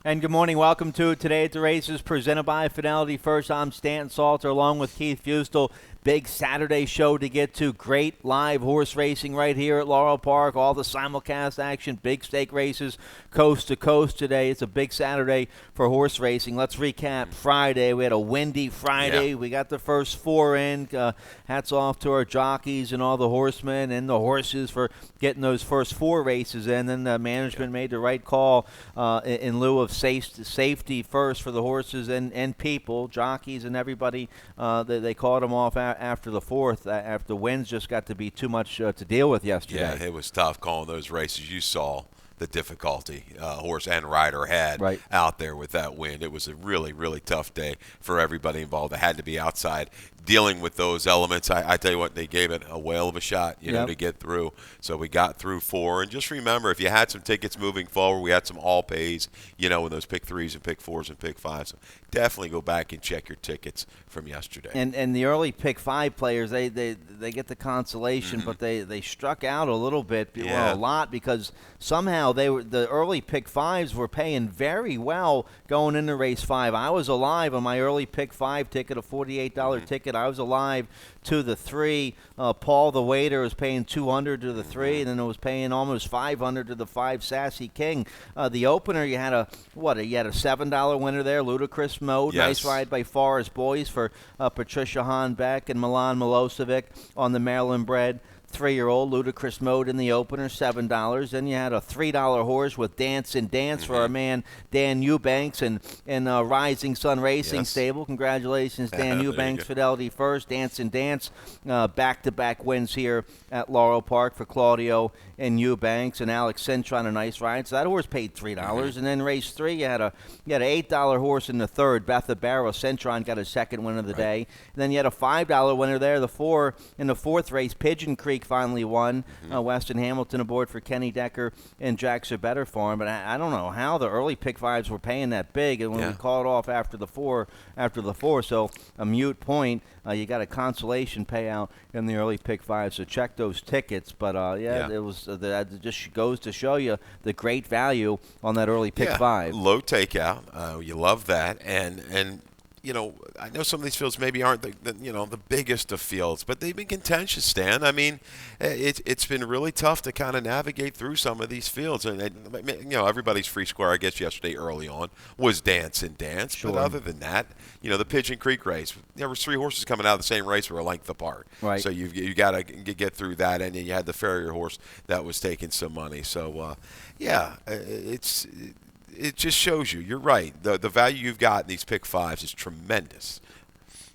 And good morning. Welcome to Today at the Races, presented by Fidelity First. I'm Stanton Salter along with Keith Fustel. Big Saturday show to get to. Great live horse racing right here at Laurel Park. All the simulcast action, big stake races coast to coast today. It's a big Saturday for horse racing. Let's recap Friday. We had a windy Friday. Yeah. We got the first four in. Hats off to our jockeys and all the horsemen and the horses for getting those first four races in. Then the management made the right call in lieu of safety first for the horses and people, jockeys and everybody. They called them off after the fourth, after the winds just got to be too much to deal with yesterday. Yeah, it was tough calling those races. You saw the difficulty horse and rider had out there with that wind. It was a really, really tough day for everybody involved. They had to be outside dealing with those elements. I tell you what, they gave it a whale of a shot, you know, to get through. So we got through four. And just remember, if you had some tickets moving forward, we had some all pays, you know, in those pick threes and pick fours and pick fives. So definitely go back and check your tickets from yesterday. And the early pick five players, they get the consolation, but they struck out a little bit, well, a lot, because somehow the early pick fives were paying very well going into race 5. I was alive on my early pick 5 ticket, a $48 ticket. I was alive to the 3. Paul the waiter was paying $200 to the 3, and then it was paying almost $500 to the 5 Sassy King. The opener, you had a $7 winner there, Ludicrous Mode. Nice ride by Forest Boys for Patricia Hahn Beck and Milan Milosevic on the Maryland bred 3-year-old. Ludicrous Mode in the opener, $7. Then you had a $3 horse with Dance and Dance for our man Dan Eubanks and Rising Sun Racing Stable. Congratulations, Dan Eubanks, Fidelity First. Dance and Dance, back-to-back wins here at Laurel Park for Claudio and Eubanks, and Alex Cintron, a nice ride. So that horse paid $3. And then race 3, you had an $8 horse in the third, Betha Barrow. Cintron got his second win of the day. And then you had a $5 winner there, the 4 in the fourth race. Pigeon Creek finally won. Weston Hamilton aboard for Kenny Decker and Jack Better for him. But I don't know how the early pick fives were paying that big, and when we called off after the four, so a mute point. You got a consolation payout in the early pick five, so check those tickets. But it was that just goes to show you the great value on that early pick five. Low takeout, you love that, and you know, I know some of these fields maybe aren't the biggest of fields, but they've been contentious, Stan. I mean, it's been really tough to kind of navigate through some of these fields. And, everybody's free square, I guess, yesterday early on was Dance and Dance. Sure. But other than that, the Pigeon Creek race, there were 3 horses coming out of the same race were a length apart. Right. So you got to get through that. And then you had the Farrier horse that was taking some money. So, it just shows you. You're right. The value you've got in these pick fives is tremendous.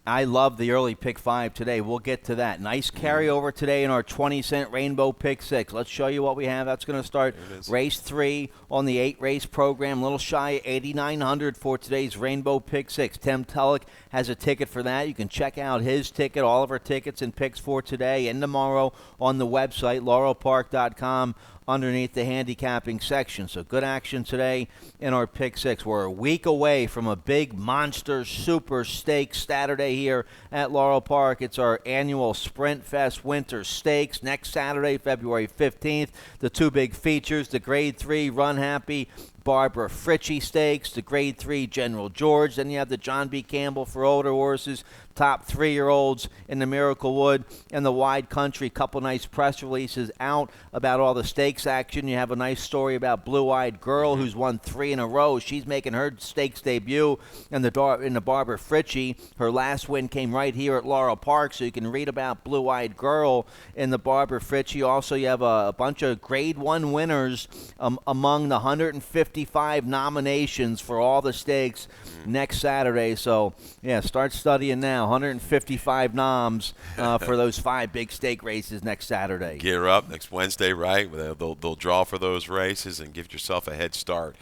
I love the early pick 5 today. We'll get to that. Nice carryover today in our 20-cent Rainbow Pick 6. Let's show you what we have. That's going to start race 3 on the 8-race program. A little shy of $8,900 for today's Rainbow Pick 6. Tim Tulloch has a ticket for that. You can check out his ticket, all of our tickets and picks for today and tomorrow on the website, laurelpark.com. underneath the handicapping section. So good action today in our Pick 6. We're a week away from a big monster super stakes Saturday here at Laurel Park. It's our annual Sprint Fest Winter Stakes next Saturday, February 15th. The 2 big features, the Grade 3 Run Happy Barbara Fritchie Stakes, the Grade 3 General George. Then you have the John B. Campbell for older horses, top 3-year-olds in the Miracle Wood and the Wide Country. Couple nice press releases out about all the stakes action. You have a nice story about Blue Eyed Girl, who's won 3 in a row. She's making her stakes debut in the Barbara Fritchie. Her last win came right here at Laurel Park, so you can read about Blue Eyed Girl in the Barbara Fritchie. Also, you have a bunch of Grade 1 winners among the 155 nominations for all the stakes next Saturday. So, start studying now. 155 noms for those 5 big stake races next Saturday. Gear up next Wednesday, right? They'll draw for those races and give yourself a head start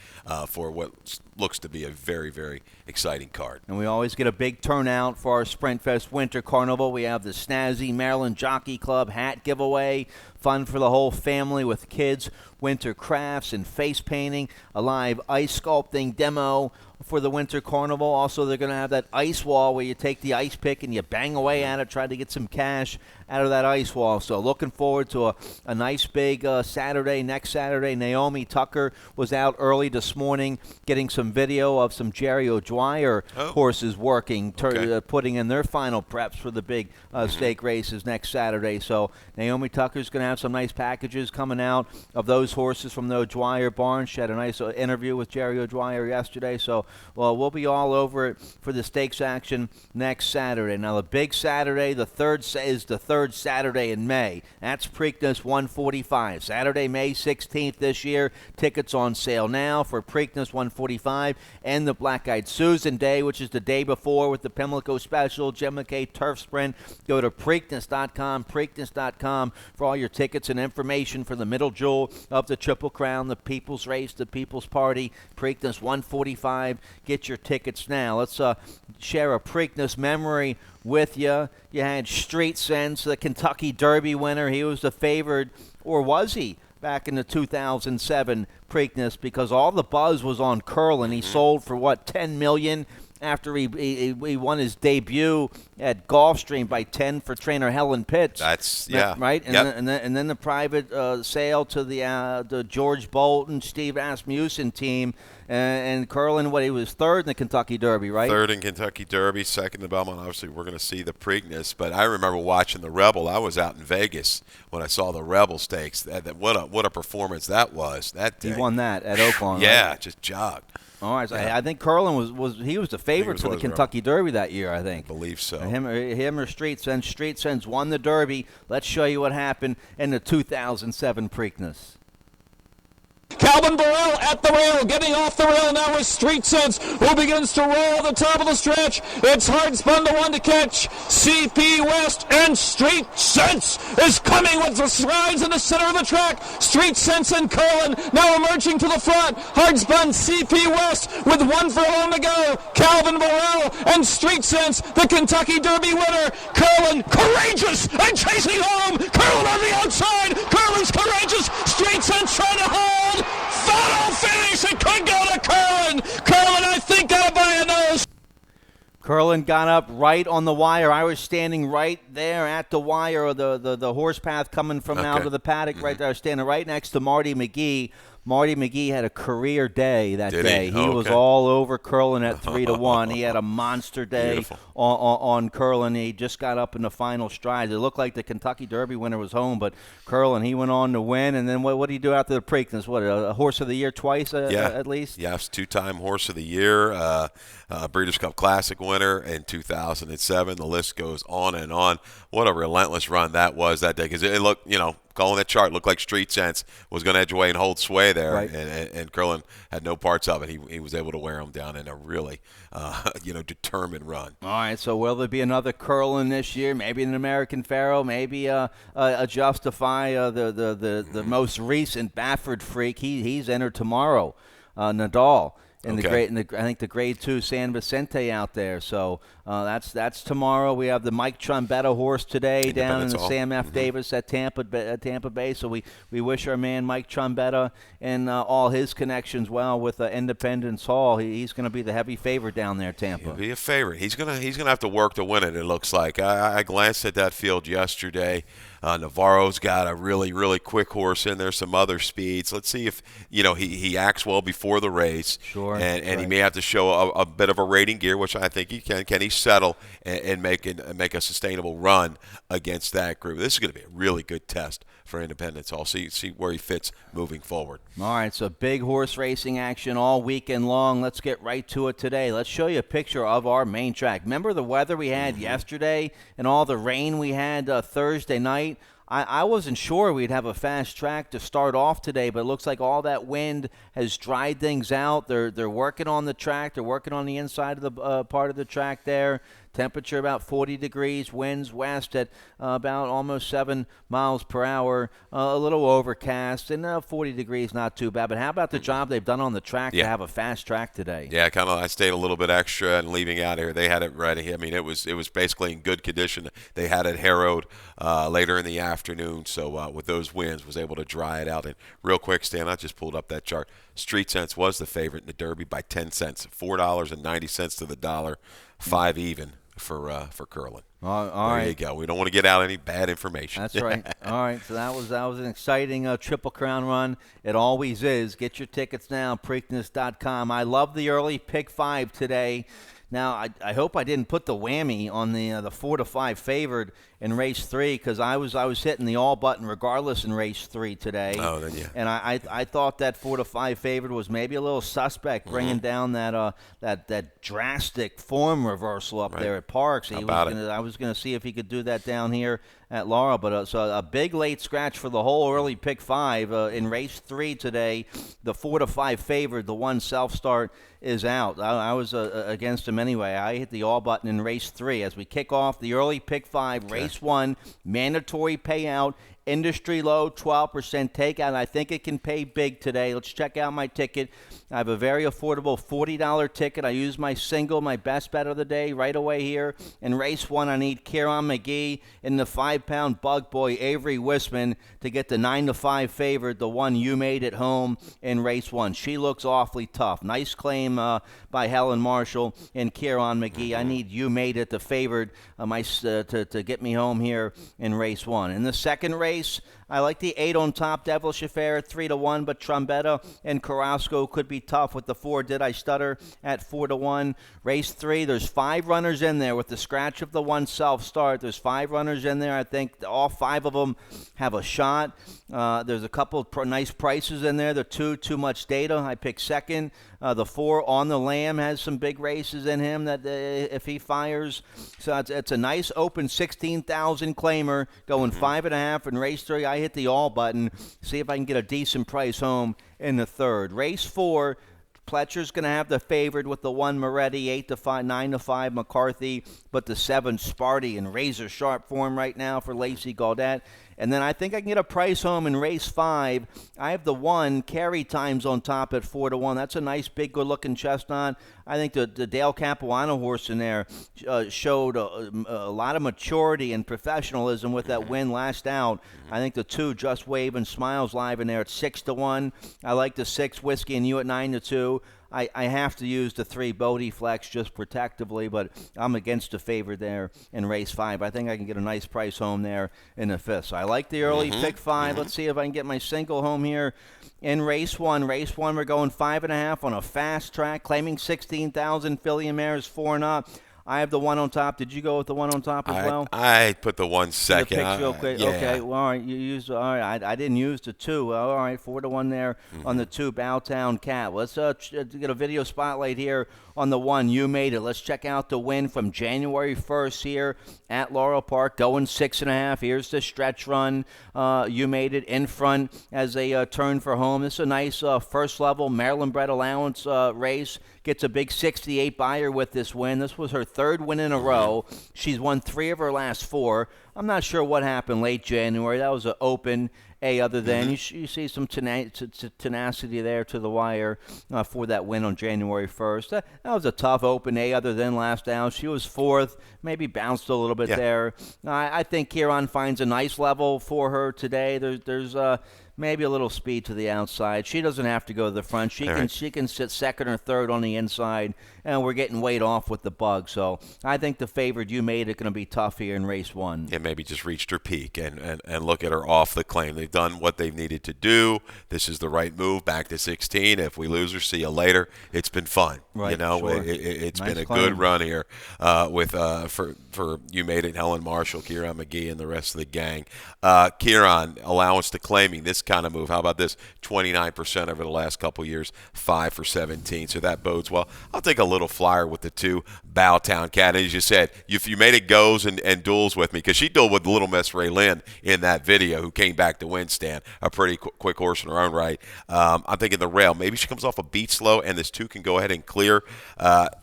for what looks to be a very, very exciting card. And we always get a big turnout for our Sprint Fest Winter Carnival. We have the Snazzy Maryland Jockey Club hat giveaway. Fun for the whole family with kids, winter crafts and face painting, a live ice sculpting demo for the Winter Carnival. Also, they're going to have that ice wall where you take the ice pick and you bang away at it, try to get some cash out of that ice wall. So looking forward to a nice big Saturday, next Saturday. Naomi Tucker was out early this morning getting some video of some Jerry O'Dwyer horses working, putting in their final preps for the big stake races next Saturday. So Naomi Tucker's going to have some nice packages coming out of those horses from the O'Dwyer barn. She had a nice interview with Jerry O'Dwyer yesterday. So we'll be all over it for the stakes action next Saturday. Now the big Saturday, is the third Saturday in May. That's Preakness 145. Saturday, May 16th this year. Tickets on sale now for Preakness 145 and the Black Eyed Susan Day, which is the day before with the Pimlico Special, Jim McKay Turf Sprint. Go to Preakness.com for all your tickets and information for the middle jewel of the Triple Crown, the People's Race, the People's Party, Preakness 145. Get your tickets now. Let's share a Preakness memory with you. You had Street Sense, the Kentucky Derby winner. He was the favored, or was he, back in the 2007 Preakness, because all the buzz was on Curlin. He sold for, $10 million after he won his debut at Gulfstream by 10 for trainer Helen Pitts. That's, right? Yep. And then the private sale to the George Bolton, Steve Asmussen team. And Curlin, he was third in the Kentucky Derby, right? Third in Kentucky Derby, second in Belmont. Obviously, we're going to see the Preakness. But I remember watching the Rebel. I was out in Vegas when I saw the Rebel Stakes. What a performance that was that day. He won that at Oaklawn. Yeah, right? Just jogged. All right, so I think Curlin was the favorite for the Kentucky Derby that year, I think. I believe so. Him or Street Sense. Street Sense won the Derby. Let's show you what happened in the 2007 Preakness. Calvin Burrell at the rail, getting off the rail now is Street Sense, who begins to roll at the top of the stretch. It's hard spun to one to catch. CP West and Street Sense is coming with the strides in the center of the track. Street Sense and Curlin now emerging to the front. Hard spun CP West with 1 furlong to go. Calvin Burrell and Street Sense, the Kentucky Derby winner. Curlin courageous and chasing home. Curlin on the outside. Curlin's courageous. Street Sense trying to hold. Final finish, it could go to Curlin. Curlin, I think, got it by a nose. Curlin got up right on the wire. I was standing right there at the wire, or the horse path coming from out of the paddock right there. I was standing right next to Marty McGee. Marty McGee had a career day that day. He was all over Curlin at 3-1. He had a monster day on Curlin. He just got up in the final stride. It looked like the Kentucky Derby winner was home, but Curlin, he went on to win. And then what did he do after the Preakness? What, a Horse of the Year twice at least? Yes, 2-time Horse of the Year, Breeders' Cup Classic winner in 2007. The list goes on and on. What a relentless run that was that day, because it looked, calling that chart, looked like Street Sense was going to edge away and hold sway there, right. and Curlin had no parts of it. He was able to wear him down in a really, determined run. All right, so will there be another Curlin this year? Maybe an American Pharaoh, maybe a Justify, the most recent Baffert Freak. He's entered tomorrow, Nadal. I think the Grade 2 San Vicente out there. So that's tomorrow. We have the Mike Trombetta horse today down in the Sam F. Davis at Tampa Bay. So we wish our man Mike Trombetta and all his connections well with Independence Hall. He's going to be the heavy favorite down there, Tampa. He'll be a favorite. He's gonna have to work to win it. It looks like. I glanced at that field yesterday. Navarro's got a really, really quick horse in there, some other speeds. Let's see if, he acts well before the race. Sure. And he may have to show a bit of a rating gear, which I think he can. Can he settle and make a sustainable run against that group? This is going to be a really good test for Independence Hall. See where he fits moving forward. All right, so big horse racing action all weekend long. Let's get right to it today. Let's show you a picture of our main track. Remember the weather we had yesterday and all the rain we had Thursday night? I wasn't sure we'd have a fast track to start off today, but it looks like all that wind has dried things out. They're working on the track. They're working on the inside of the part of the track there Temperature about 40 degrees. Winds west at about almost 7 miles per hour. A little overcast, and 40 degrees, not too bad. But how about the job they've done on the track to have a fast track today? Yeah, I stayed a little bit extra and leaving out here. They had it ready. I mean, it was basically in good condition. They had it harrowed later in the afternoon, so with those winds, was able to dry it out. And real quick, Stan, I just pulled up that chart. Street Sense was the favorite in the Derby by 10 cents, $4.90 to the dollar, 5 even for Curlin. All there right. you go. We don't want to get out any bad information. That's right. All right. So that was an exciting Triple Crown run. It always is. Get your tickets now, Preakness.com. I love the early pick 5 today. Now, I hope I didn't put the whammy on the 4-5 favored in race 3, because I was hitting the all button regardless in race 3 today. Oh, then yeah. And I thought that 4-5 favored was maybe a little suspect, bringing down that drastic form reversal up there at Parks. I was going to see if he could do that down here at Laurel, but so a big late scratch for the whole early pick 5 in race 3 today. The 4-5 favored, the one self start is out. I was against him anyway. I hit the all button in race 3 as we kick off the early pick 5. Race 1, mandatory payout, industry low, 12% takeout. I think it can pay big today. Let's check out my ticket. I have a very affordable $40 ticket. I use my single, my best bet of the day, right away here. In race 1, I need Kieran McGee in the 5-pound bug boy, Avery Wisman, to get the 9-5 favored, the one you made at home in race 1. She looks awfully tough. Nice claim by Helen Marshall and Kieran McGee. I need you made it the favored to get me home here in race 1. In the second race, I like the 8 on top, Devilish Affair, 3-1, but Trombetta and Carrasco could be tough with the 4. Did I Stutter at 4-1. Race 3, there's 5 runners in there with the scratch of the one self-start. There's 5 runners in there. I think all 5 of them have a shot. There's a couple of nice prices in there. The 2, Too Much Data, I picked second. The 4, On the Lamb, has some big races in him that if he fires. So it's a nice open 16,000 claimer going 5.5 in race 3. I hit the all button. See if I can get a decent price home in the third. Race 4, Pletcher's going to have the favorite with the 1 Moretti, 8-5, 9-5 McCarthy, but the 7 Sparty in razor sharp form right now for Lacey Gaudette. And then I think I can get a price home in race 5. I have the 1 Carry Times on top at 4-1. That's a nice, big, good-looking chestnut. I think the Dale Capuano horse in there showed a lot of maturity and professionalism with that win last out. I think the 2 Just Wave and Smiles live in there at 6-1. I like the 6 Whiskey and You at 9-2. I have to use the 3 Bodie Flex just protectively, but I'm against the favorite there in race 5. I think I can get a nice price home there in the 5th. So I like the early pick 5. Let's see if I can get my single home here in race 1. Race 1, we're going 5.5 on a fast track, claiming 16,000. Filly and Mares 4 and up. I have the 1 on top. Did you go with the 1 on top as well? I put the 1 second. The picks real quick. Yeah. Okay, well, all right. You used. All right, I didn't use the 2. Well, all right, 4-1 there on the 2 Bowtown Cat. Let's get a video spotlight here on the 1 You Made It. Let's check out the win from January 1st here at Laurel Park, going 6.5. Here's the stretch run. You Made It in front as they turn for home. This is a nice first level Maryland bred allowance race. Gets a big 68 buyer with this win. This was her 3rd win in a row. She's won 3 of her last 4. I'm not sure what happened late January. That was an open A other than. You see some tenacity there to the wire for that win on January 1st. That was a tough open A other than last out. She was 4th, maybe bounced a little bit there. I think Kieran finds a nice level for her today. There's maybe a little speed to the outside. She doesn't have to go to the front. She can sit 2nd or 3rd on the inside, and we're getting weight off with the bug. So I think the favorite You Made It going to be tough here in race 1. And maybe just reached her peak and look at her off the claim. They've done what they've needed to do. This is the right move. Back to 16. If we lose her, see you later. It's been fun. Right, you know, sure. it's nice been a claim. good run here for You Made It, Helen Marshall, Kieran McGee, and the rest of the gang. Kieran, allowance to claiming this kind of move. How about this? 29% over the last couple years, 5 for 17. So that bodes well. I'll take a little flyer with the 2 Bowtown Cat. And as you said, if You Made It goes and duels with me, because she dealt with Little Miss Ray Lynn in that video, who came back to win, Stan. A pretty quick horse in her own right. I'm thinking the rail. Maybe she comes off a beat slow, and this 2 can go ahead and clear.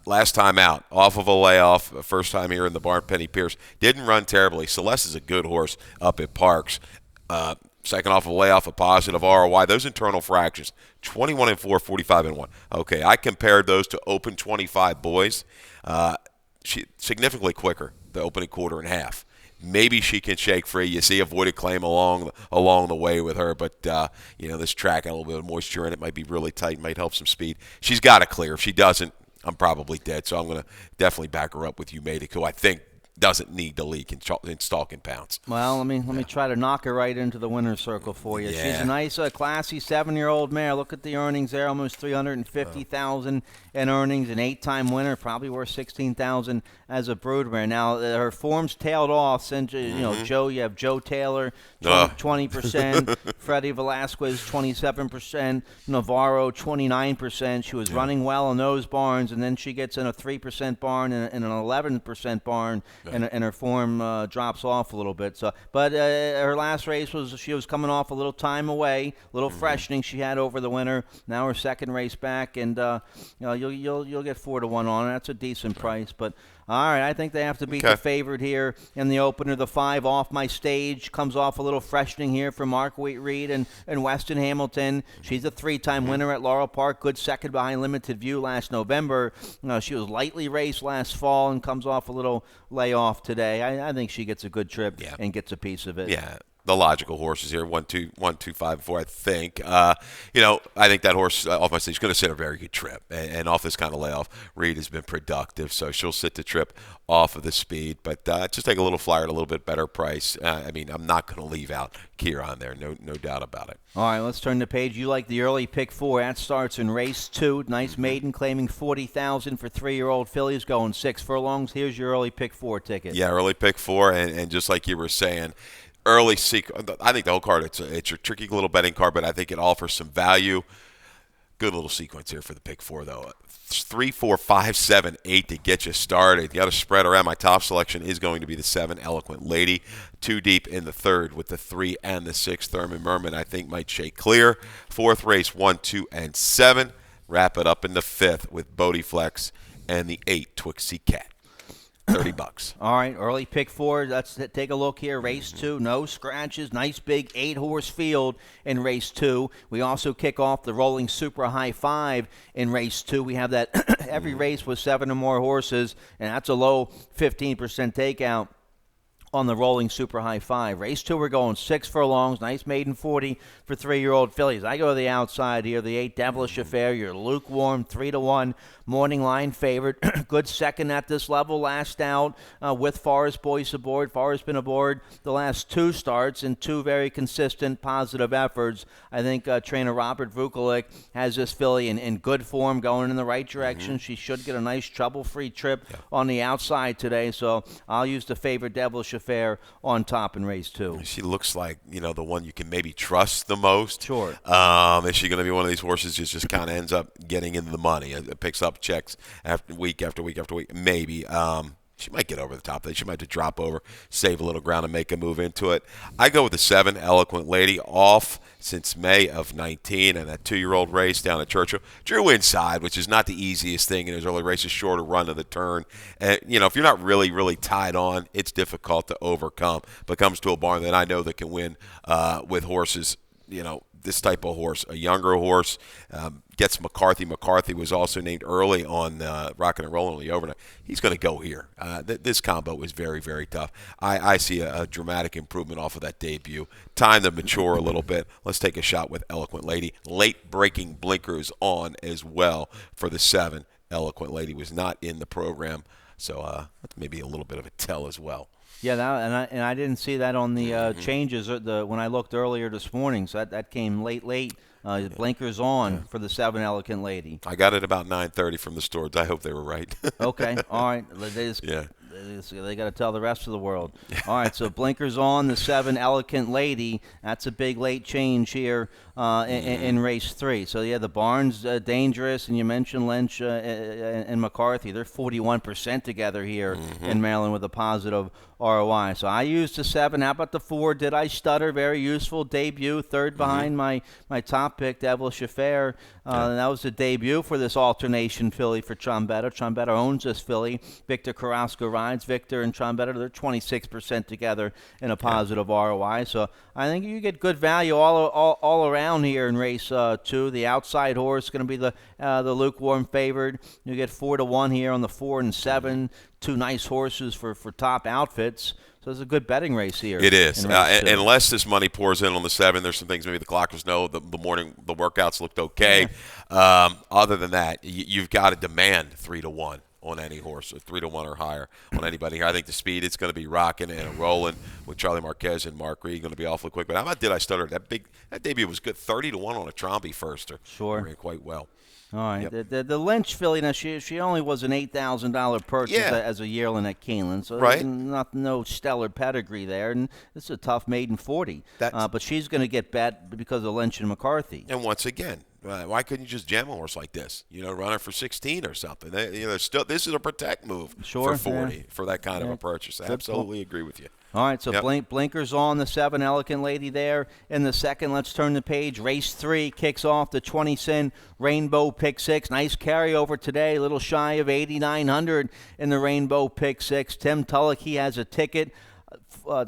Last time out, off of a layoff, first time here in the barn, Penny Pierce. Didn't run terribly. Celeste is a good horse up at Parks. Second off a layoff, a positive ROI. Those internal fractions, 21-4, 45-1. Okay, I compared those to open 25 boys. She significantly quicker, the opening quarter and half. Maybe she can shake free. You see avoided claim along the way with her, but this track had a little bit of moisture in it. Might be really tight, might help some speed. She's got to clear. If she doesn't, I'm probably dead. So I'm going to definitely back her up with Umatic, who I think doesn't need to leak in stalking pounds. Well, let me try to knock her right into the winner's circle for you. Yeah. She's a nice, classy 7-year-old mare. Look at the earnings there, almost $350,000 in earnings. An 8-time winner, probably worth $16,000 as a brood mare. Now her form's tailed off since Joe. You have Joe Taylor, 20%, Freddie Velasquez 27%, Navarro 29%. She was running well in those barns, and then she gets in a 3% barn and an 11% barn. And her form drops off a little bit. So, but her last race she was coming off a little time away, a little freshening she had over the winter. Now her second race back, and you'll get 4-1 on her. That's a decent price, but. All right, I think they have to beat the favorite here in the opener. The 5 Off My Stage comes off a little freshening here for Mark Reed and Weston Hamilton. She's a 3-time winner at Laurel Park. Good second behind Limited View last November. She was lightly raced last fall and comes off a little layoff today. I think she gets a good trip and gets a piece of it. Yeah. The logical horses here, 1, 2, 5, 4. I think. I think that horse off my stage is going to sit a very good trip, and off this kind of layoff, Reed has been productive, so she'll sit the trip off of the speed. But just take a little flyer at a little bit better price. I'm not going to leave out Kier on there, no doubt about it. All right, let's turn the page. You like the early pick 4. That starts in race 2. Nice maiden claiming $40,000 for 3-year-old fillies going 6 furlongs. Here's your early pick 4 ticket. Yeah, early pick 4, and just like you were saying. Early I think the whole card, it's a tricky little betting card, but I think it offers some value. Good little sequence here for the pick 4, though. 3, 4, 5, 7, 8 to get you started. You got to spread around. My top selection is going to be the 7 Eloquent Lady. 2 deep in the 3rd with the 3 and the 6 Thurman Merman. I think might shake clear. 4th race 1, 2, and 7. Wrap it up in the 5th with Bodie Flex and the 8 Twixie Cat. $30. All right, early pick 4. Let's take a look here. Race 2, no scratches. Nice big 8-horse field in race 2. We also kick off the Rolling Super High 5 in race 2. We have that every race with 7 or more horses, and that's a low 15% takeout on the Rolling Super High 5. Race 2, we're going 6 furlongs. Nice maiden 40 for 3-year-old fillies. I go to the outside here. The 8 Devilish Affair. You're lukewarm, 3-1. Morning line favorite. Good second at this level. Last out with Forrest Boyce aboard. Forrest been aboard the last 2 starts and 2 very consistent positive efforts. I think trainer Robert Vukovic has this filly in good form, going in the right direction. She should get a nice trouble-free trip on the outside today. So I'll use the favorite Devilish Affair on top in race 2. She looks like, the one you can maybe trust the most. Sure. Is she going to be one of these horses just kind of ends up getting into the money? It picks up checks after week after week after week. Maybe. She might get over the top. She might have to drop over, save a little ground, and make a move into it. I go with the 7 Eloquent Lady, off since May of 19, and that 2-year-old race down at Churchill. Drew inside, which is not the easiest thing in his early races, shorter run to the turn. And, if you're not really, really tied on, it's difficult to overcome. But comes to a barn that I know that can win with horses, this type of horse, a younger horse, gets McCarthy. McCarthy was also named early on Rockin' and Rollin' on the overnight. He's going to go here. This combo is very, very tough. I see a dramatic improvement off of that debut. Time to mature a little bit. Let's take a shot with Eloquent Lady. Late breaking blinkers on as well for the 7. Eloquent Lady was not in the program, so that's maybe a little bit of a tell as well. Yeah, and I didn't see that on the changes when I looked earlier this morning. So that came late. Blinkers on for the 7 Eloquent Lady. I got it about 9:30 from the stores. I hope they were right. Okay, all right. They got to tell the rest of the world. All right, so blinkers on, the 7 Eloquent Lady. That's a big late change here in race 3. So, the barn's dangerous, and you mentioned Lynch and McCarthy. They're 41% together here in Maryland with a positive ROI. So I used the 7. How about the 4? Did I stutter? Very useful debut. Third behind my top pick, Devilish Affair. And that was the debut for this alternation filly for Trombetta. Trombetta owns this filly. Victor Carrasco rides. Victor and Trombetta, they're 26% together in a positive ROI. So I think you get good value all around here in race 2. The outside horse is going to be the lukewarm favored. You get 4-1 here on the 4 and 7. 2 nice horses for top outfits. So it's a good betting race here. It is. Unless this money pours in on the 7, there's some things maybe the clockers know. The workouts looked okay. Yeah. Other than that, you've got to demand 3-1 on any horse, or 3-1 or higher on anybody here. I think the speed, it's going to be rocking and rolling with Charlie Marquez and Mark Reed, going to be awfully quick. But how about Did I Stutter? That debut was good. 30-1 on a Trombi firster. Sure. Ran quite well. All right. Yep. The Lynch filly, now she only was an $8,000 purchase as a yearling at Keeneland, so right. no stellar pedigree there, and this is a tough maiden 40. But she's going to get bet because of Lynch and McCarthy. And once again, why couldn't you just jam a horse like this? Run her for 16 or something. This is a protect move for 40 for that kind of a purchase. I absolutely agree with you. All right, so blinkers on the 7, Elegant Lady there. In the second, let's turn the page. Race 3 kicks off the 20-cent Rainbow Pick 6. Nice carryover today, a little shy of 8,900 in the Rainbow Pick 6. Tim Tulloch, he has a ticket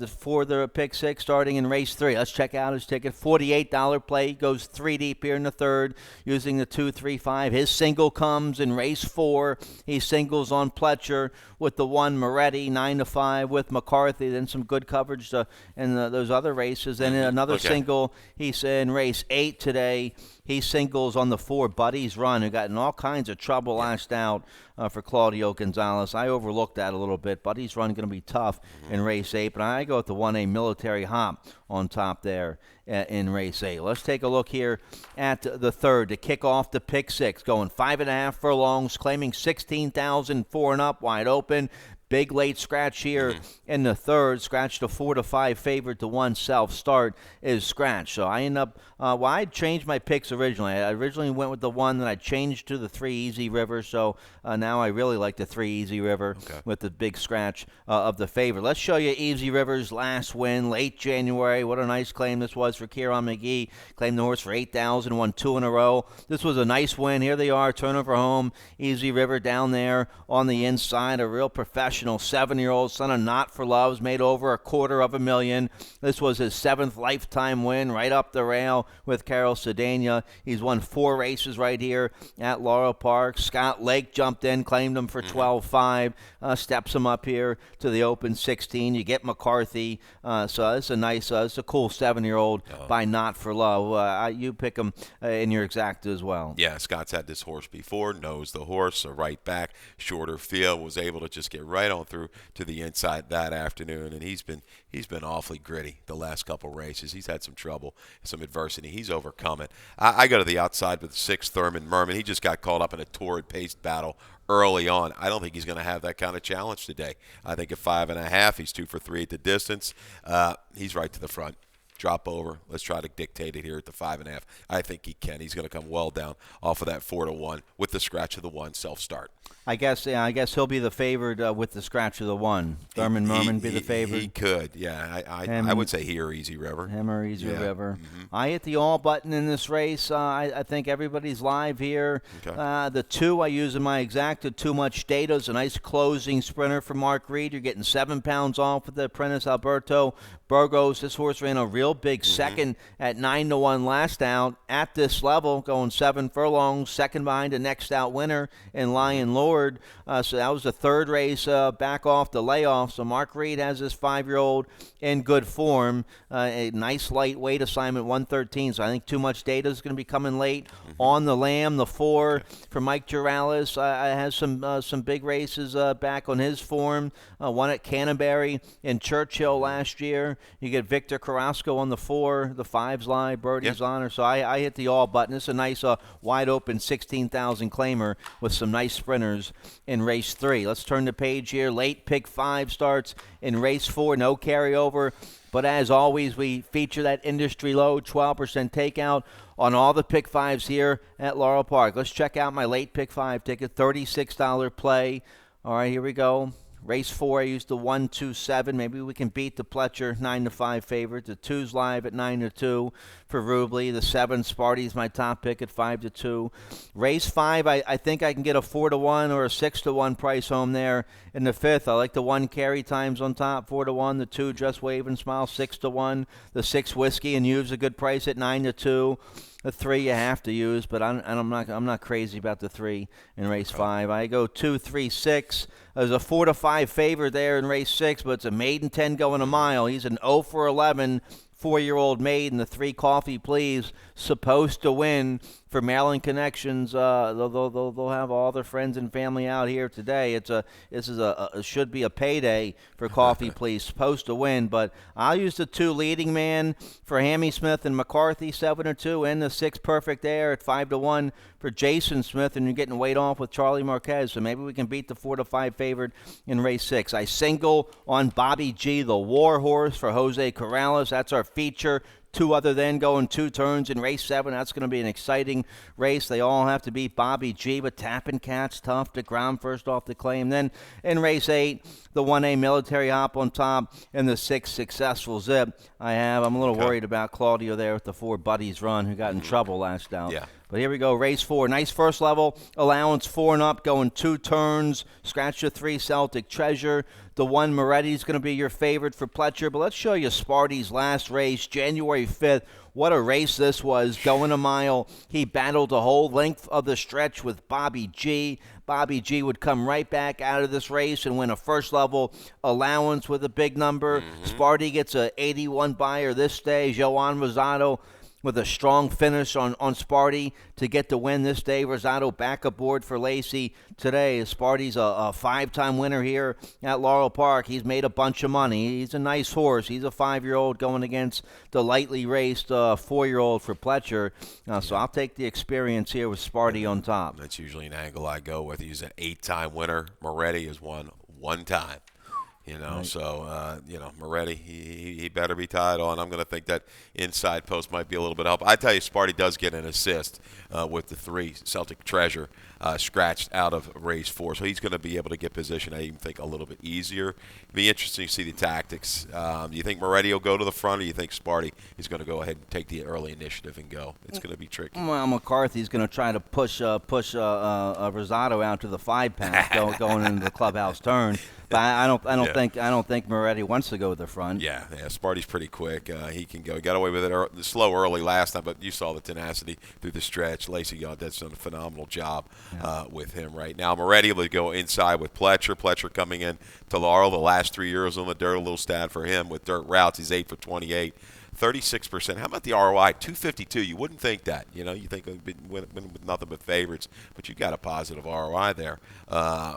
for the Pick 6 starting in race 3. Let's check out his ticket. $48 play. Goes 3 deep here in the third using the 2-3-5. His single comes in race 4. He singles on Pletcher with the 1 Moretti, 9-5 with McCarthy. Then some good coverage in those other races. Then another single he's in race 8 today. He singles on the 4 Buddy's Run, who got in all kinds of trouble last out for Claudio Gonzalez. I overlooked that a little bit. Buddy's Run going to be tough in race 8, but I go with the 1A Military Hop on top there in race 8. Let's take a look here at the third to kick off the Pick 6. Going 5.5 furlongs, claiming 16,004 and up, wide open. Big late scratch here in the third. Scratch to 4-5 favorite to 1 self-start is scratch. So I end up, I changed my picks originally. I originally went with the 1 that I changed to the 3 Easy River. So now I really like the 3 Easy River with the big scratch of the favorite. Let's show you Easy River's last win, late January. What a nice claim this was for Kieran McGee. Claimed the horse for $8,000, won 2 in a row. This was a nice win. Here they are, turnover home. Easy River down there on the inside, a real professional 7-year-old son of Not for Love's made over $250,000. This was his 7th lifetime win, right up the rail with Carol Cedena. He's won 4 races right here at Laurel Park. Scott Lake jumped in, claimed him for $12,500, steps him up here to the open 16. You get McCarthy, so it's a nice, it's a cool 7-year-old by Not for Love. You pick him in your exact as well. Yeah, Scott's had this horse before, knows the horse, so right back, shorter field, was able to just get right on through to the inside that afternoon, and he's been awfully gritty the last couple races. He's had some trouble, some adversity. He's overcome it. I go to the outside with 6 Thurman Merman. He just got caught up in a torrid paced battle early on. I don't think he's going to have that kind of challenge today. I think at 5.5, he's 2 for 3 at the distance. He's right to the front. Drop over. Let's try to dictate it here at the 5.5. I think he can. He's going to come well down off of that 4-1 with the scratch of the 1 self-start. I guess he'll be the favorite with the scratch of the 1. Thurman Merman be the favorite. He could, yeah. I would say he or Easy River. Him or Easy River. I hit the all button in this race. I think everybody's live here. Okay. The 2 I use in my exact. Too Much Data is a nice closing sprinter for Mark Reed. You're getting 7 pounds off with the apprentice Alberto Burgos. This horse ran a real big second at 9-1 last out at this level, going 7 furlongs, second behind the next out winner in Lion Lord. So that was the third race back off the layoff. So Mark Reed has this 5-year-old in good form. A nice lightweight assignment, 113. So I think Too Much Data is going to be coming late. On the Lamb, the 4 for Mike Juralis. Has some big races back on his form. One at Canterbury in Churchill last year. You get Victor Carrasco on the 4, the 5's live, Birdie's Honor. So I hit the all button. It's a nice wide open 16,000 claimer with some nice sprinters in race 3. Let's turn the page here. Late pick 5 starts in race 4. No carryover. But as always, we feature that industry low 12% takeout on all the pick 5s here at Laurel Park. Let's check out my late pick 5 ticket, $36 play. All right, here we go. Race 4, I used the 1-2-7. Maybe we can beat the Pletcher 9-5 favorite. The 2's live at 9-2 for Rubley. The 7, Sparty's my top pick at 5-2. Race 5, I think I can get a 4-1 or a 6-1 price home there in the 5th. I like the 1 Carry Times on top, 4-1. The 2 Just Wave and Smile, 6-1. The 6 Whiskey and You's a good price at 9-2. The 3 you have to use, but I'm not crazy about the 3 in race 5. I go 2, 3, 6. There's a 4-5 favorite there in race 6, but it's a maiden 10 going a mile. He's an 0 for 11. 4-year-old maiden, the 3 Coffee Please, supposed to win for Maryland Connections. They'll have all their friends and family out here today. This should be a payday for Coffee Please, supposed to win. But I'll use the 2 Leading Man for Hammy Smith and McCarthy, 7-2, and the 6 Perfect Air at 5-1 for Jason Smith, and you're getting weight off with Charlie Marquez. So maybe we can beat the 4-5 favorite in race 6. I single on Bobby G, the War Horse for Jose Corrales. That's our feature. 2 other then going 2 turns in race 7. That's going to be an exciting race. They all have to beat Bobby G, but Tappin' Cat's tough to ground first off the claim. Then in race 8, the 1A Military Hop on top and the 6 Successful Zip. I'm a little worried about Claudio there with the 4 Buddies Run, who got in trouble last out. Yeah. But here we go, race 4. Nice first level, allowance 4 and up, going 2 turns. Scratch the 3 Celtic Treasure. The 1 Moretti's going to be your favorite for Pletcher. But let's show you Sparty's last race, January 5th. What a race this was, going a mile. He battled the whole length of the stretch with Bobby G. Bobby G would come right back out of this race and win a first level allowance with a big number. Sparty gets a 81 buyer this day. Joan Rosado with a strong finish on Sparty to get the win this day. Rosado back aboard for Lacey today. Sparty's a 5-time winner here at Laurel Park. He's made a bunch of money. He's a nice horse. He's a 5-year-old going against the lightly raced 4-year-old for Pletcher. So I'll take the experience here with Sparty on top. That's usually an angle I go with. He's an 8-time winner. Moretti has won 1 time. Right. So, Moretti, he better be tied on. I'm going to think that inside post might be a little bit of help. I tell you, Sparty does get an assist with the 3 Celtic Treasure scratched out of race 4. So he's going to be able to get position, I even think, a little bit easier. It'll be interesting to see the tactics. Do you think Moretti will go to the front, or do you think Sparty is going to go ahead and take the early initiative and go? It's going to be tricky. Well, McCarthy's going to try to push Rosado out to the 5-pack going into the clubhouse turn. But I don't think Moretti wants to go to the front. Yeah. Sparty's pretty quick. He can go. He got away with it slow early last time, but you saw the tenacity through the stretch. Lacey Gaudet's done a phenomenal job with him right now. Moretti will go inside with Pletcher. Pletcher coming in to Laurel the last 3 years on the dirt. A little stat for him with dirt routes. He's 8 for 28. 36%. How about the ROI? 252. You wouldn't think that. You think win with nothing but favorites, but you got a positive ROI there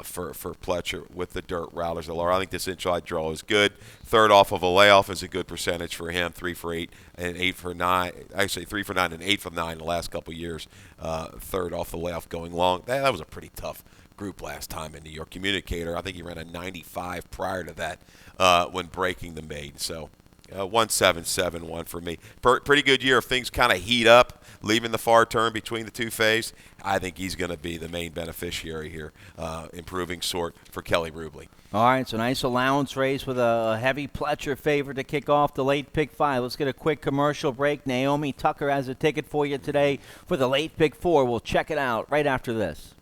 for Pletcher with the dirt routers. I think this inside draw is good. 3rd off of a layoff is a good percentage for him. 3 for 8 and 8 for 9. Actually, 3 for 9 and 8 for 9 in the last couple of years. 3rd off the layoff going long. That was a pretty tough group last time in New York. Communicator, I think he ran a 95 prior to that when breaking the maiden. So 1-7-7-1 for me. Pretty good year. If things kind of heat up, leaving the far turn between the 2 faves, I think he's going to be the main beneficiary here, improving sort for Kelly Rubley. All right, so nice allowance race with a heavy Pletcher favorite to kick off the late pick 5. Let's get a quick commercial break. Naomi Tucker has a ticket for you today for the late pick 4. We'll check it out right after this.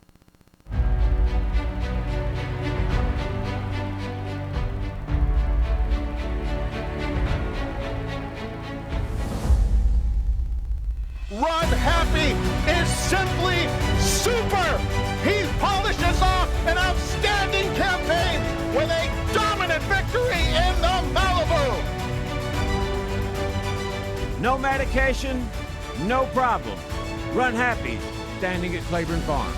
Run Happy is simply super. He polishes off an outstanding campaign with a dominant victory in the Malibu. No medication, no problem. Run Happy, standing at Claiborne Farm.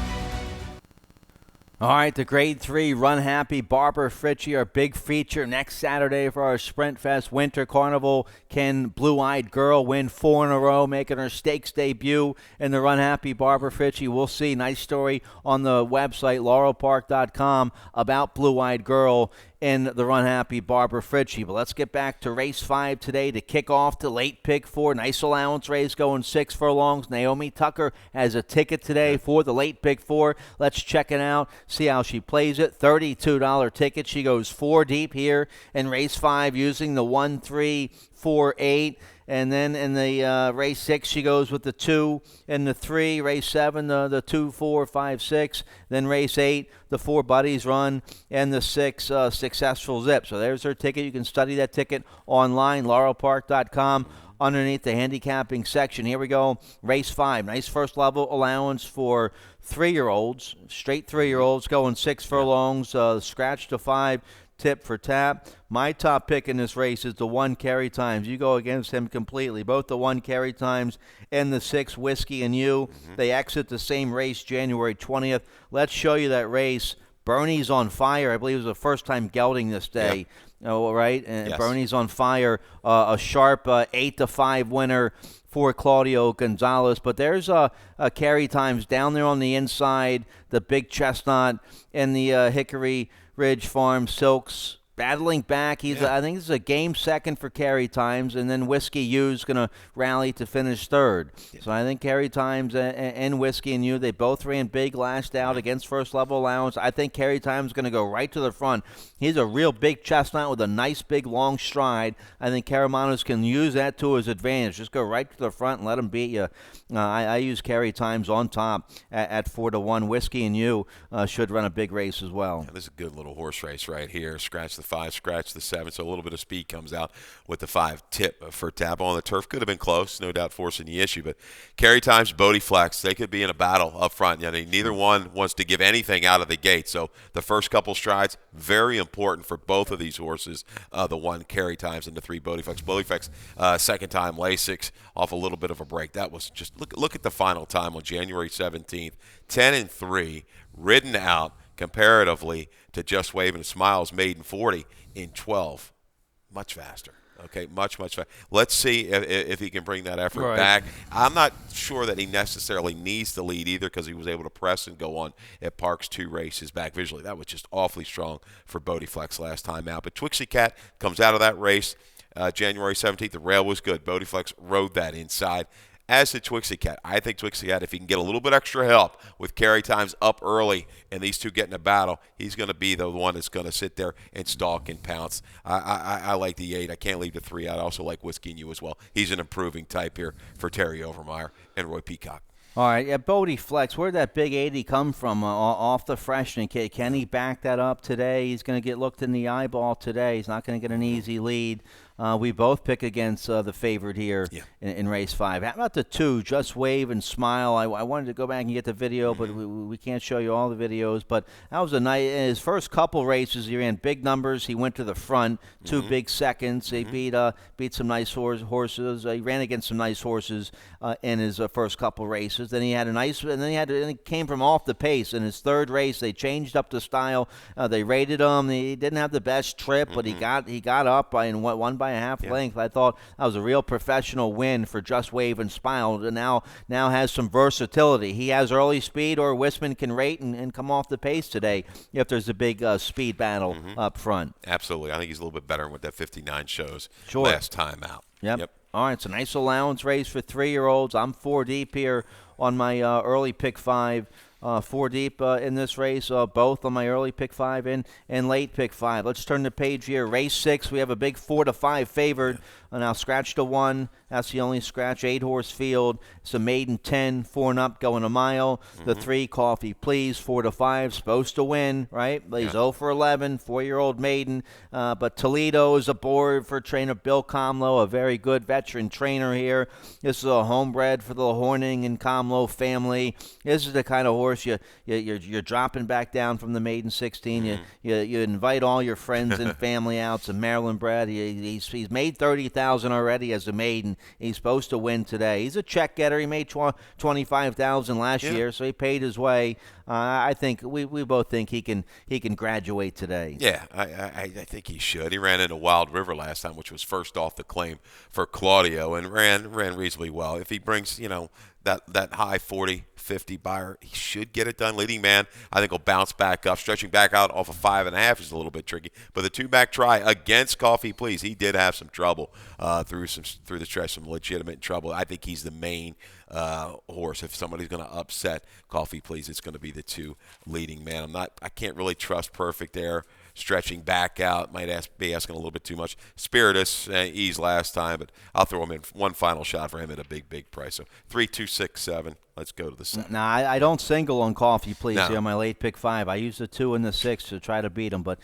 All right, the Grade 3 Run Happy Barbara Fritchie, our big feature next Saturday for our Sprint Fest Winter Carnival. Can Blue Eyed Girl win 4 in a row, making her stakes debut in the Run Happy Barbara Fritchie? We'll see. Nice story on the website, laurelpark.com, about Blue Eyed Girl in the Run Happy Barbara Fritchie. But let's get back to race 5 today to kick off the late pick 4. Nice allowance race going 6 furlongs. Naomi Tucker has a ticket today for the late pick 4. Let's check it out, see how she plays it. $32 ticket. She goes 4 deep here in race 5 using the 1, 3, 4, 8. And then in the race 6, she goes with the 2 and the 3. Race 7, the 2, 4, 5, 6. Then race 8, the 4 Buddies Run, and the 6 Successful Zip. So there's her ticket. You can study that ticket online, laurelpark.com. Underneath the handicapping section. Here we go. Race 5. Nice first level allowance for 3-year-olds. Straight 3-year-olds going 6 furlongs. Scratch to 5. Tip for tap. My top pick in this race is the 1 Carry Times. You go against him completely. Both the 1 Carry Times and the 6 Whiskey and You. They exit the same race January 20th. Let's show you that race. Bernie's on fire. I believe it was the first time gelding this day. Oh, right? And yes. Bernie's on fire. A sharp 8-5 winner for Claudio Gonzalez. But there's a Carry Times down there on the inside. The Big Chestnut and the Hickory Ridge Farm Silks battling back. I think this is a game second for Carry Times, and then Whiskey U's going to rally to finish third. So I think Carry Times and Whiskey and U, they both ran big last out against first level allowance. I think Carry Times is going to go right to the front. He's a real big chestnut with a nice big long stride. I think Caramanos can use that to his advantage. Just go right to the front and let him beat you. I use Carry Times on top at 4-1. Whiskey and U should run a big race as well. Yeah, this is a good little horse race right here. Scratch the 5, scratch the 7, so a little bit of speed comes out with the 5 tip for tap on the turf. Could have been close, no doubt forcing the issue, but Carry Times, Bodie Flex, they could be in a battle up front. Neither one wants to give anything out of the gate, so the first couple strides, very important for both of these horses, the 1 Carry Times and the 3 Bodie Flex. Bodie Flex, second time Lasix, off a little bit of a break. That was just, look at the final time on January 17th, 10-3, ridden out comparatively to Just Wave and Smiles maiden 40 in 12. Much faster. Okay, much faster. Let's see if he can bring that effort back. I'm not sure that he necessarily needs to lead either, because he was able to press and go on at Park's 2 races back visually. That was just awfully strong for Bodie Flex last time out. But Twixie Cat comes out of that race January 17th. The rail was good. Bodie Flex rode that inside. As to Twixie Cat, I think Twixie Cat, if he can get a little bit extra help with Carry Times up early and these two get in a battle, he's going to be the one that's going to sit there and stalk and pounce. I like the 8. I can't leave the 3 out. I also like Whiskey and You as well. He's an improving type here for Terry Overmeyer and Roy Peacock. All right, yeah, Bodie Flex, where'd that big 80 come from off the freshman kid? Can he back that up today? He's going to get looked in the eyeball today. He's not going to get an easy lead. We both pick against the favorite here in race 5. How about the 2, Just Wave and Smile? I wanted to go back and get the video, but we can't show you all the videos. But that was a nice. In his first couple races, he ran big numbers. He went to the front, 2 big seconds. He beat some nice horses. He ran against some nice horses in his first couple races. Then he had a nice, and then he came from off the pace. In his third race, they changed up the style. They rated him. He didn't have the best trip, but he got up and won by a half length. I thought that was a real professional win for Just Wave and Smile. And now has some versatility. He has early speed, or Wisman can rate and come off the pace today if there's a big speed battle up front. Absolutely. I think he's a little bit better than what that 59 shows last time out. Yep. All right, it's a nice allowance race for 3-year-olds. I'm 4 deep here on my early pick 5. 4 deep in this race, both on my early pick 5 and late pick 5. Let's turn the page here. Race 6, we have a big 4-5 favored. Now scratch to 1. That's the only scratch. 8-horse field. It's a maiden 10, 4 and up, going a mile. The 3, Coffee Please, 4-5, supposed to win, right? He's 0 for 11, 4-year-old maiden. But Toledo is aboard for trainer Bill Comlow, a very good veteran trainer here. This is a homebred for the Horning and Comlow family. This is the kind of horse you're dropping back down from the maiden 16. You invite all your friends and family out. It's a Maryland bred. He's made $30,000 already as a maiden. He's supposed to win today. He's a check getter. He made $25,000 last year, so he paid his way. I think we both think he can graduate today. Yeah, I think he should. He ran into Wild River last time, which was first off the claim for Claudio, and ran reasonably well. If he brings that high 40, 50 buyer. He should get it done. Leading man, I think, will bounce back up. Stretching back out off of 5.5 is a little bit tricky. But the 2-back try against Coffee Please, he did have some trouble through the stretch, some legitimate trouble. I think he's the main horse. If somebody's going to upset Coffee Please, it's going to be the 2 leading man. I can't really trust Perfect Air. Stretching back out, might be asking a little bit too much. Spiritus eased last time, but I'll throw him in one final shot for him at a big price. So 3, 2, 6, 7. Let's go to the 7. Now, I don't single on Coffee Please No. here on my late pick 5. I use the 2 and the 6 to try to beat him, but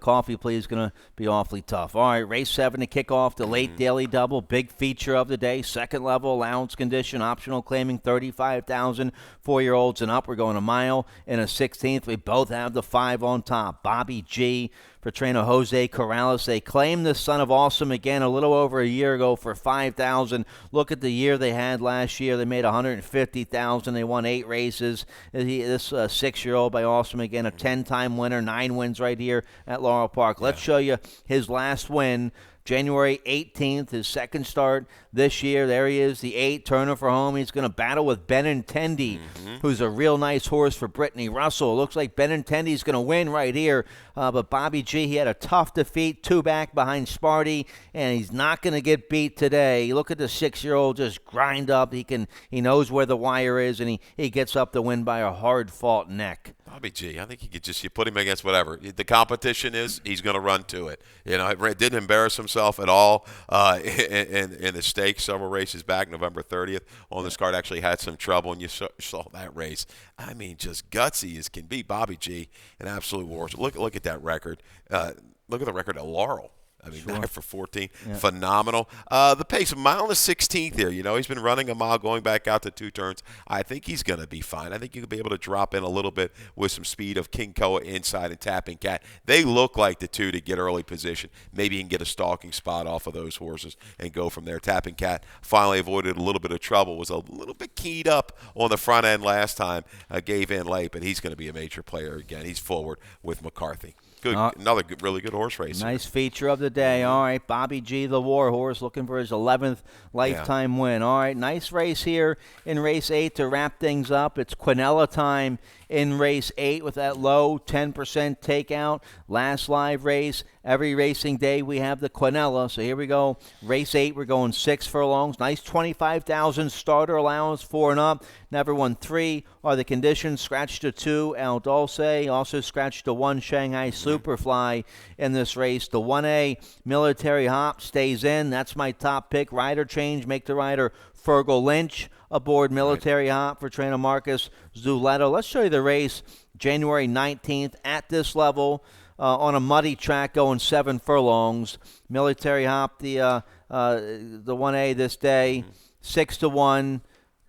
Coffee Please is going to be awfully tough. All right, race 7 to kick off the late daily double. Big feature of the day. Second level allowance condition, optional claiming 35,000 4-year-olds and up. We're going a mile and a 16th. We both have the 5 on top. Bobby G for trainer Jose Corrales. They claimed the Son of Awesome again a little over a year ago for $5,000. Look at the year they had last year. They made $150,000. They won 8 races. This 6-year-old by Awesome again, a 10-time winner, 9 wins right here at Laurel Park. Let's show you his last win. January 18th, his second start this year. There he is, the 8, Turner for home. He's going to battle with Benintendi, who's a real nice horse for Brittany Russell. It looks like Benintendi's going to win right here. But Bobby G, he had a tough defeat, 2 back behind Sparty, and he's not going to get beat today. Look at the 6-year-old just grind up. He knows where the wire is, and he gets up to win by a hard-fought neck. Bobby G, I think you put him against whatever. The competition is, he's going to run to it. Didn't embarrass himself at all in the stakes several races back, November 30th. On this card, actually had some trouble, and you saw that race. I mean, just gutsy as can be. Bobby G, an absolute warrior. Look at that record. Look at the record at Laurel. I mean, 9 for 14, phenomenal. The pace, a mile and a 16th here. He's been running a mile, going back out to 2 turns. I think he's going to be fine. I think you'll be able to drop in a little bit with some speed of King Koa inside and Tapping Cat. They look like the 2 to get early position. Maybe you can get a stalking spot off of those horses and go from there. Tapping Cat finally avoided a little bit of trouble, was a little bit keyed up on the front end last time, gave in late, but he's going to be a major player again. He's forward with McCarthy. Good, another really good horse race. Nice feature of the day. All right, Bobby G, the war horse, looking for his 11th lifetime win. All right, nice race here in race 8 to wrap things up. It's Quinella time in race 8 with that low 10% takeout. Last live race. Every racing day we have the Quinella. So here we go. Race 8, we're going 6 furlongs. Nice 25,000 starter allowance, 4 and up. Never won 3 are the conditions. Scratched a 2, El Dulce. Also scratched a 1, Shanghai Superfly in this race. The 1A Military Hop stays in. That's my top pick. Rider change. Make the rider Fergal Lynch aboard Military Hop for trainer Marcus Zuletto. Let's show you the race January 19th at this level on a muddy track going 7 furlongs. Military Hop, the 1A this day, 6-1.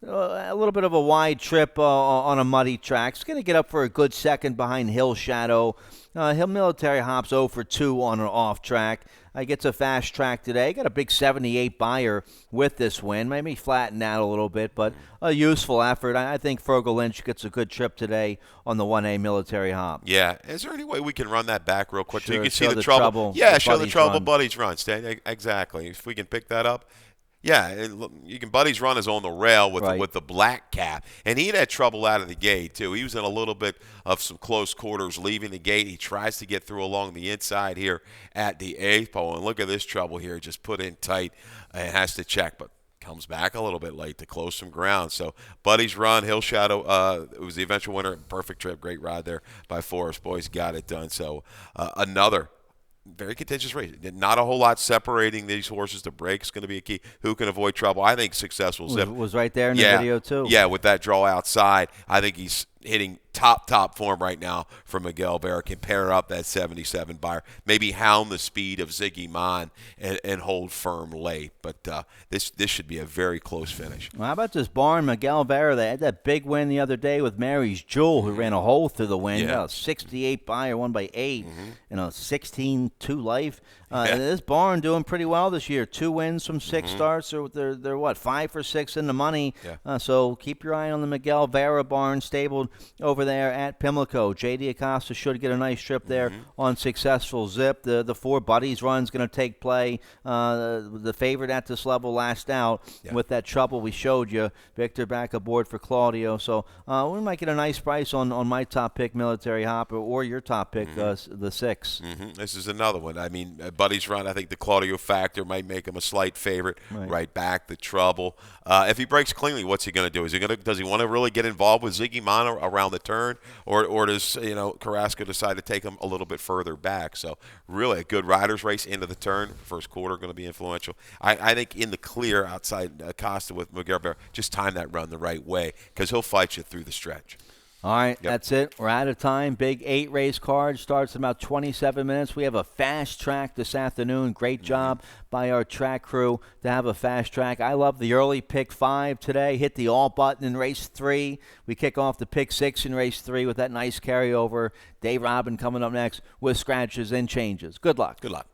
A little bit of a wide trip on a muddy track. It's going to get up for a good second behind Hill Shadow. Military Hop's 0 for 2 on an off track. Gets a fast track today. Got a big 78 buyer with this win. Maybe flatten out a little bit, but a useful effort. I think Fergal Lynch gets a good trip today on the 1A Military Hop. Yeah. Is there any way we can run that back real quick Sure, so you can show see the the trouble? Yeah, show the Buddy's trouble run. Buddy's run, Stan. Exactly. If we can pick that up. Yeah, you can. Buddy's run is on the rail with the black cap, and he had trouble out of the gate too. He was in a little bit of some close quarters leaving the gate. He tries to get through along the inside here at the 8th pole, and look at this trouble here, just put in tight and has to check, but comes back a little bit late to close some ground. So Buddy's run, Hill Shadow, it was the eventual winner. Perfect trip, great ride there by Forest Boys, got it done. So another very contentious race. Not a whole lot separating these horses. The break's going to be a key. Who can avoid trouble? I think successful Zip was right there in the video too. Yeah, with that draw outside, I think he's hitting top form right now for Miguel Vera. Can pair up that 77 buyer. Maybe hound the speed of Ziggy Mon and hold firm late. But this should be a very close finish. Well, how about this barn, Miguel Vera? They had that big win the other day with Mary's Jewel, who ran a hole through the wind. Yeah. A 68 buyer, won by 8, and a 16-2 life. This barn doing pretty well this year. 2 wins from 6 starts. They're what, 5 for 6 in the money. Yeah. So keep your eye on the Miguel Vera barn, stabled over there at Pimlico. J.D. Acosta should get a nice trip there on Successful Zip. The Four Buddies run's going to take play. The favorite at this level last out with that trouble we showed you. Victor back aboard for Claudio. So we might get a nice price on my top pick, Military Hopper, or your top pick, the 6. This is another one. I mean, Buddy's run, I think the Claudio factor might make him a slight favorite. Right back, the trouble. If he breaks cleanly, what's he going to do? Does he want to really get involved with Ziggy Mana around the turn, or does Carrasco decide to take him a little bit further back? So really a good riders race into the turn. First quarter going to be influential. I think in the clear outside Acosta with Miguel, just time that run the right way because he'll fight you through the stretch. All right, that's it. We're out of time. Big 8-race card starts in about 27 minutes. We have a fast track this afternoon. Great job by our track crew to have a fast track. I love the early pick 5 today. Hit the all button in race 3. We kick off the pick 6 in race 3 with that nice carryover. Dave Robin coming up next with scratches and changes. Good luck. Good luck.